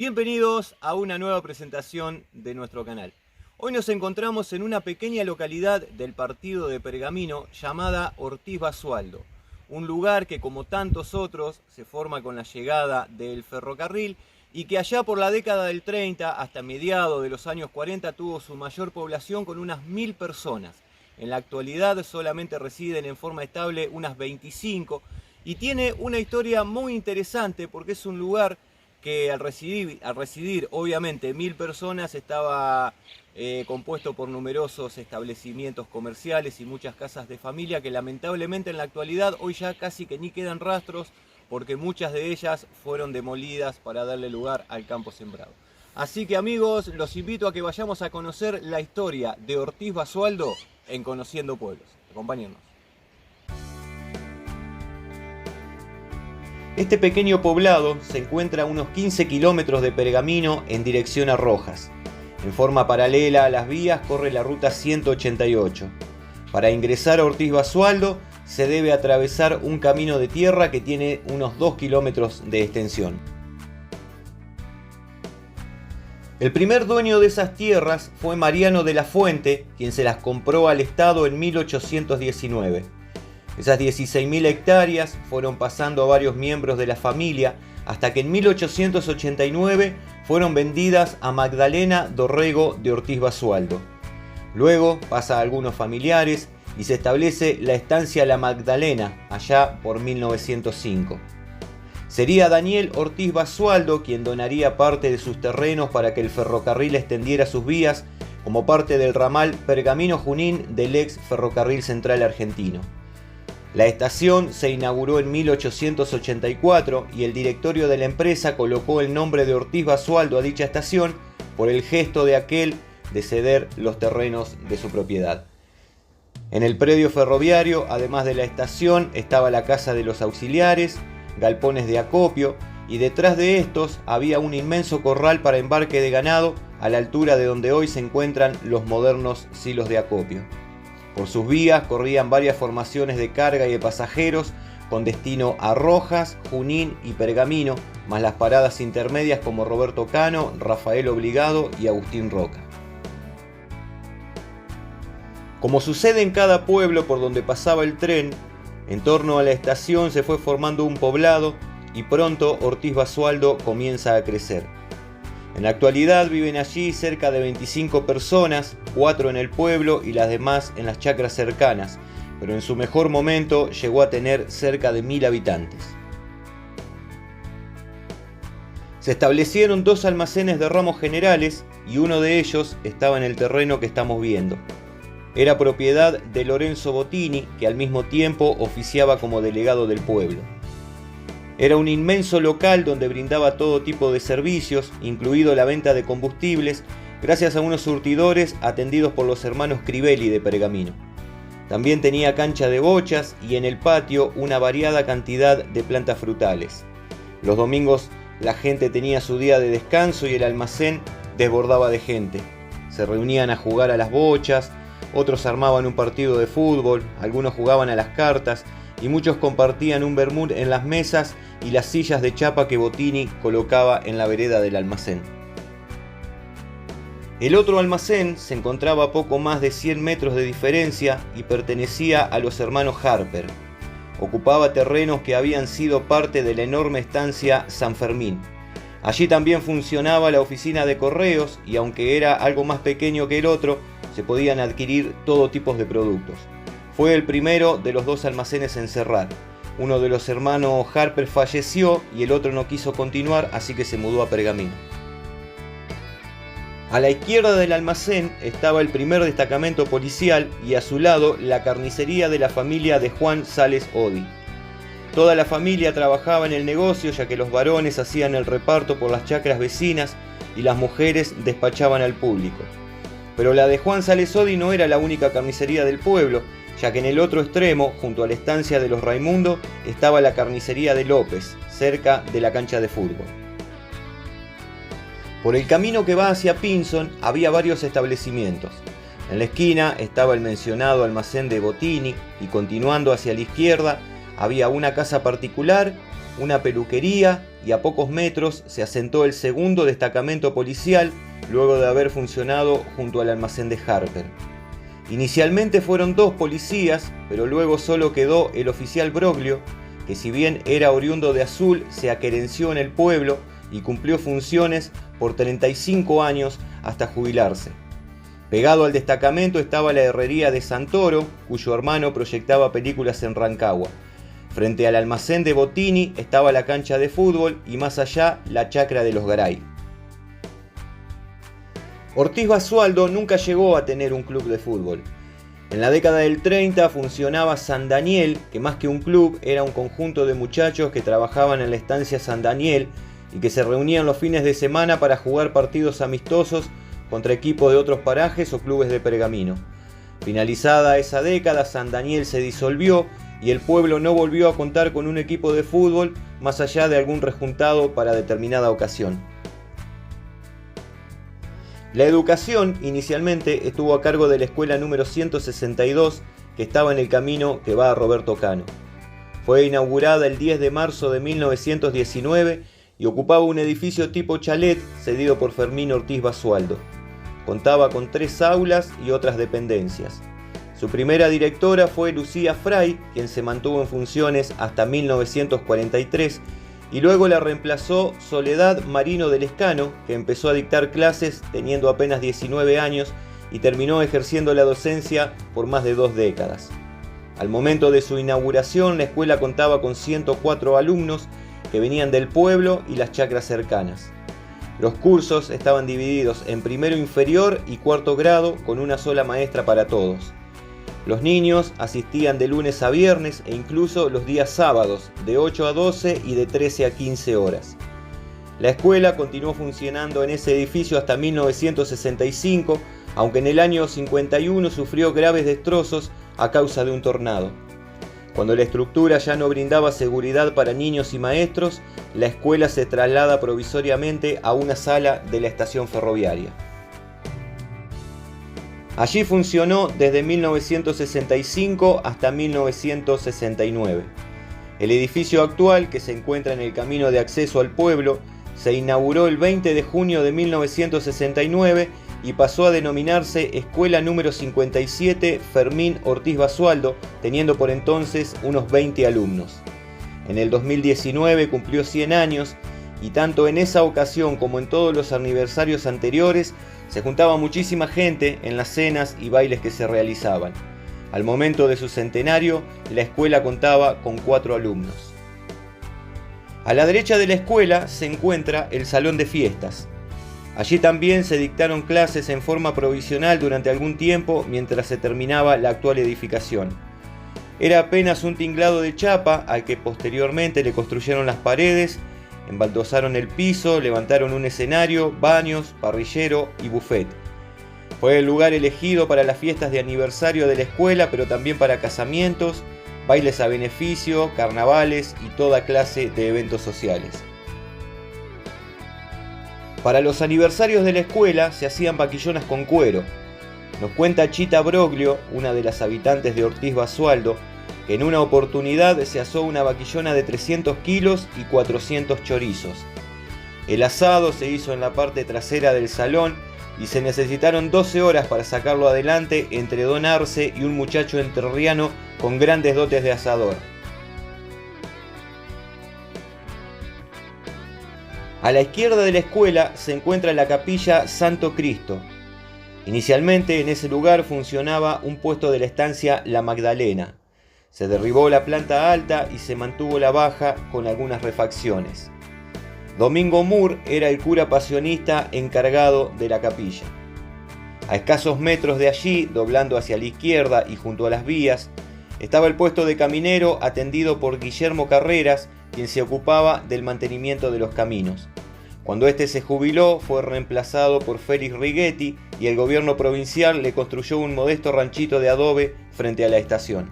Bienvenidos a una nueva presentación de nuestro canal. Hoy nos encontramos en una pequeña localidad del partido de Pergamino llamada Ortiz Basualdo, un lugar que, como tantos otros, se forma con la llegada del ferrocarril y que allá por la década del 30 hasta mediados de los años 40 tuvo su mayor población con unas 1000 personas. En la actualidad solamente residen en forma estable unas 25 y tiene una historia muy interesante porque es un lugar que al residir obviamente 1000 personas estaba compuesto por numerosos establecimientos comerciales y muchas casas de familia que lamentablemente en la actualidad hoy ya casi que ni quedan rastros porque muchas de ellas fueron demolidas para darle lugar al campo sembrado. Así que amigos, los invito a que vayamos a conocer la historia de Ortiz Basualdo en Conociendo Pueblos. Acompáñennos. Este pequeño poblado se encuentra a unos 15 kilómetros de Pergamino en dirección a Rojas. En forma paralela a las vías corre la ruta 188. Para ingresar a Ortiz Basualdo se debe atravesar un camino de tierra que tiene unos 2 kilómetros de extensión. El primer dueño de esas tierras fue Mariano de la Fuente, quien se las compró al Estado en 1819. Esas 16.000 hectáreas fueron pasando a varios miembros de la familia hasta que en 1889 fueron vendidas a Magdalena Dorrego de Ortiz Basualdo. Luego pasa a algunos familiares y se establece la estancia La Magdalena allá por 1905. Sería Daniel Ortiz Basualdo quien donaría parte de sus terrenos para que el ferrocarril extendiera sus vías como parte del ramal Pergamino-Junín del ex Ferrocarril Central Argentino. La estación se inauguró en 1884 y el directorio de la empresa colocó el nombre de Ortiz Basualdo a dicha estación por el gesto de aquel de ceder los terrenos de su propiedad. En el predio ferroviario, además de la estación, estaba la casa de los auxiliares, galpones de acopio y detrás de estos había un inmenso corral para embarque de ganado a la altura de donde hoy se encuentran los modernos silos de acopio. Por sus vías corrían varias formaciones de carga y de pasajeros con destino a Rojas, Junín y Pergamino, más las paradas intermedias como Roberto Cano, Rafael Obligado y Agustín Roca. Como sucede en cada pueblo por donde pasaba el tren, en torno a la estación se fue formando un poblado y pronto Ortiz Basualdo comienza a crecer. En la actualidad viven allí cerca de 25 personas, 4 en el pueblo y las demás en las chacras cercanas, pero en su mejor momento llegó a tener cerca de 1000 habitantes. Se establecieron 2 almacenes de ramos generales y uno de ellos estaba en el terreno que estamos viendo. Era propiedad de Lorenzo Bottini, que al mismo tiempo oficiaba como delegado del pueblo. Era un inmenso local donde brindaba todo tipo de servicios, incluido la venta de combustibles, gracias a unos surtidores atendidos por los hermanos Crivelli de Pergamino. También tenía cancha de bochas y en el patio una variada cantidad de plantas frutales. Los domingos la gente tenía su día de descanso y el almacén desbordaba de gente. Se reunían a jugar a las bochas, otros armaban un partido de fútbol, algunos jugaban a las cartas y muchos compartían un vermut en las mesas y las sillas de chapa que Bottini colocaba en la vereda del almacén. El otro almacén se encontraba a poco más de 100 metros de diferencia y pertenecía a los hermanos Harper. Ocupaba terrenos que habían sido parte de la enorme estancia San Fermín. Allí también funcionaba la oficina de correos y aunque era algo más pequeño que el otro, se podían adquirir todo tipo de productos. Fue el primero de los 2 almacenes en cerrar. Uno de los hermanos Harper falleció y el otro no quiso continuar, así que se mudó a Pergamino. A la izquierda del almacén estaba el primer destacamento policial y a su lado la carnicería de la familia de Juan Sales Odi. Toda la familia trabajaba en el negocio ya que los varones hacían el reparto por las chacras vecinas y las mujeres despachaban al público. Pero la de Juan Sales Odi no era la única carnicería del pueblo, ya que en el otro extremo, junto a la estancia de los Raimundo, estaba la carnicería de López, cerca de la cancha de fútbol. Por el camino que va hacia Pinzón había varios establecimientos. En la esquina estaba el mencionado almacén de Bottini y continuando hacia la izquierda había una casa particular, una peluquería y a pocos metros se asentó el segundo destacamento policial luego de haber funcionado junto al almacén de Harper. Inicialmente fueron 2 policías, pero luego solo quedó el oficial Broglio, que si bien era oriundo de Azul, se aquerenció en el pueblo y cumplió funciones por 35 años hasta jubilarse. Pegado al destacamento estaba la herrería de Santoro, cuyo hermano proyectaba películas en Rancagua. Frente al almacén de Bottini estaba la cancha de fútbol y más allá la chacra de los Garay. Ortiz Basualdo nunca llegó a tener un club de fútbol. En la década del 30 funcionaba San Daniel, que más que un club era un conjunto de muchachos que trabajaban en la estancia San Daniel y que se reunían los fines de semana para jugar partidos amistosos contra equipos de otros parajes o clubes de Pergamino. Finalizada esa década, San Daniel se disolvió y el pueblo no volvió a contar con un equipo de fútbol más allá de algún rejuntado para determinada ocasión. La educación inicialmente estuvo a cargo de la escuela número 162, que estaba en el camino que va a Roberto Cano. Fue inaugurada el 10 de marzo de 1919 y ocupaba un edificio tipo chalet cedido por Fermín Ortiz Basualdo. Contaba con 3 aulas y otras dependencias. Su primera directora fue Lucía Fray, quien se mantuvo en funciones hasta 1943, y luego la reemplazó Soledad Marino del Escano, que empezó a dictar clases teniendo apenas 19 años y terminó ejerciendo la docencia por más de 2 décadas. Al momento de su inauguración, la escuela contaba con 104 alumnos que venían del pueblo y las chacras cercanas. Los cursos estaban divididos en primero inferior y cuarto grado con una sola maestra para todos. Los niños asistían de lunes a viernes e incluso los días sábados, de 8 a 12 y de 13 a 15 horas. La escuela continuó funcionando en ese edificio hasta 1965, aunque en el año 51 sufrió graves destrozos a causa de un tornado. Cuando la estructura ya no brindaba seguridad para niños y maestros, la escuela se traslada provisoriamente a una sala de la estación ferroviaria. Allí funcionó desde 1965 hasta 1969. El edificio actual, que se encuentra en el camino de acceso al pueblo, se inauguró el 20 de junio de 1969 y pasó a denominarse Escuela número 57 Fermín Ortiz Basualdo, teniendo por entonces unos 20 alumnos. En el 2019 cumplió 100 años y tanto en esa ocasión como en todos los aniversarios anteriores se juntaba muchísima gente en las cenas y bailes que se realizaban. Al momento de su centenario, la escuela contaba con 4 alumnos. A la derecha de la escuela se encuentra el salón de fiestas. Allí también se dictaron clases en forma provisional durante algún tiempo mientras se terminaba la actual edificación. Era apenas un tinglado de chapa al que posteriormente le construyeron las paredes, embaldosaron el piso, levantaron un escenario, baños, parrillero y buffet. Fue el lugar elegido para las fiestas de aniversario de la escuela, pero también para casamientos, bailes a beneficio, carnavales y toda clase de eventos sociales. Para los aniversarios de la escuela se hacían vaquillonas con cuero. Nos cuenta Chita Broglio, una de las habitantes de Ortiz Basualdo, que en una oportunidad se asó una vaquillona de 300 kilos y 400 chorizos. El asado se hizo en la parte trasera del salón y se necesitaron 12 horas para sacarlo adelante entre don Arce y un muchacho entrerriano con grandes dotes de asador. A la izquierda de la escuela se encuentra la capilla Santo Cristo. Inicialmente en ese lugar funcionaba un puesto de la estancia La Magdalena. Se derribó la planta alta y se mantuvo la baja con algunas refacciones. Domingo Moore era el cura pasionista encargado de la capilla. A escasos metros de allí, doblando hacia la izquierda y junto a las vías, estaba el puesto de caminero atendido por Guillermo Carreras, quien se ocupaba del mantenimiento de los caminos. Cuando este se jubiló, fue reemplazado por Félix Righetti y el gobierno provincial le construyó un modesto ranchito de adobe frente a la estación.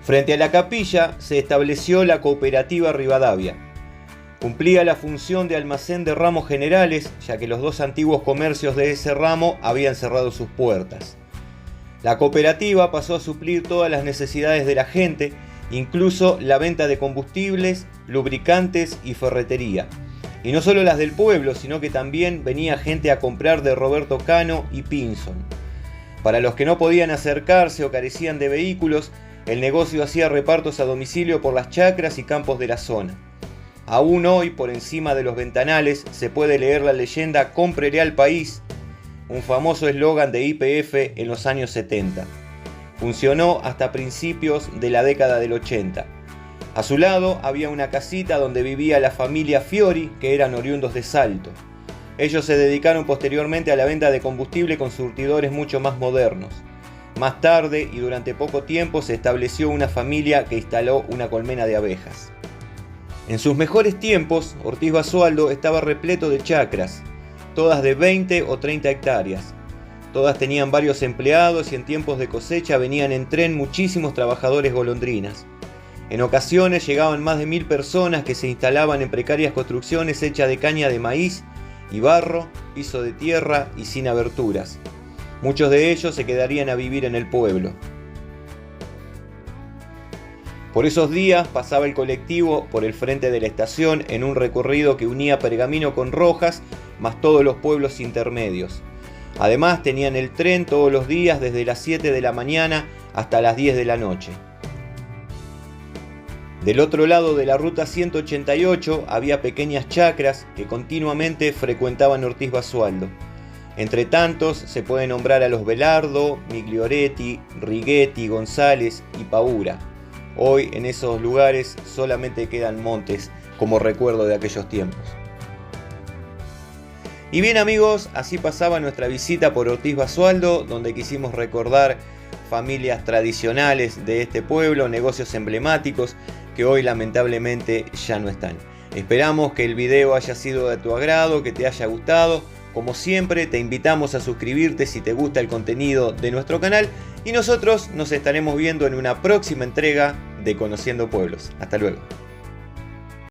Frente a la capilla se estableció la cooperativa Rivadavia. Cumplía la función de almacén de ramos generales, ya que los 2 antiguos comercios de ese ramo habían cerrado sus puertas. La cooperativa pasó a suplir todas las necesidades de la gente incluso la venta de combustibles, lubricantes y ferretería. Y no solo las del pueblo, sino que también venía gente a comprar de Roberto Cano y Pinzón. Para los que no podían acercarse o carecían de vehículos, el negocio hacía repartos a domicilio por las chacras y campos de la zona. Aún hoy, por encima de los ventanales, se puede leer la leyenda "Cómprele al país", un famoso eslogan de YPF en los años 70. Funcionó hasta principios de la década del 80. A su lado había una casita donde vivía la familia Fiori, que eran oriundos de Salto. Ellos se dedicaron posteriormente a la venta de combustible con surtidores mucho más modernos. Más tarde y durante poco tiempo se estableció una familia que instaló una colmena de abejas. En sus mejores tiempos, Ortiz Basualdo estaba repleto de chacras, todas de 20 o 30 hectáreas. Todas tenían varios empleados y en tiempos de cosecha venían en tren muchísimos trabajadores golondrinas. En ocasiones llegaban más de 1000 personas que se instalaban en precarias construcciones hechas de caña de maíz y barro, piso de tierra y sin aberturas. Muchos de ellos se quedarían a vivir en el pueblo. Por esos días pasaba el colectivo por el frente de la estación en un recorrido que unía Pergamino con Rojas, más todos los pueblos intermedios. Además tenían el tren todos los días desde las 7 de la mañana hasta las 10 de la noche. Del otro lado de la ruta 188 había pequeñas chacras que continuamente frecuentaban Ortiz Basualdo. Entre tantos se puede nombrar a los Velardo, Miglioretti, Righetti, González y Paura. Hoy en esos lugares solamente quedan montes como recuerdo de aquellos tiempos. Y bien amigos, así pasaba nuestra visita por Ortiz Basualdo, donde quisimos recordar familias tradicionales de este pueblo, negocios emblemáticos que hoy lamentablemente ya no están. Esperamos que el video haya sido de tu agrado, que te haya gustado. Como siempre, te invitamos a suscribirte si te gusta el contenido de nuestro canal y nosotros nos estaremos viendo en una próxima entrega de Conociendo Pueblos. Hasta luego.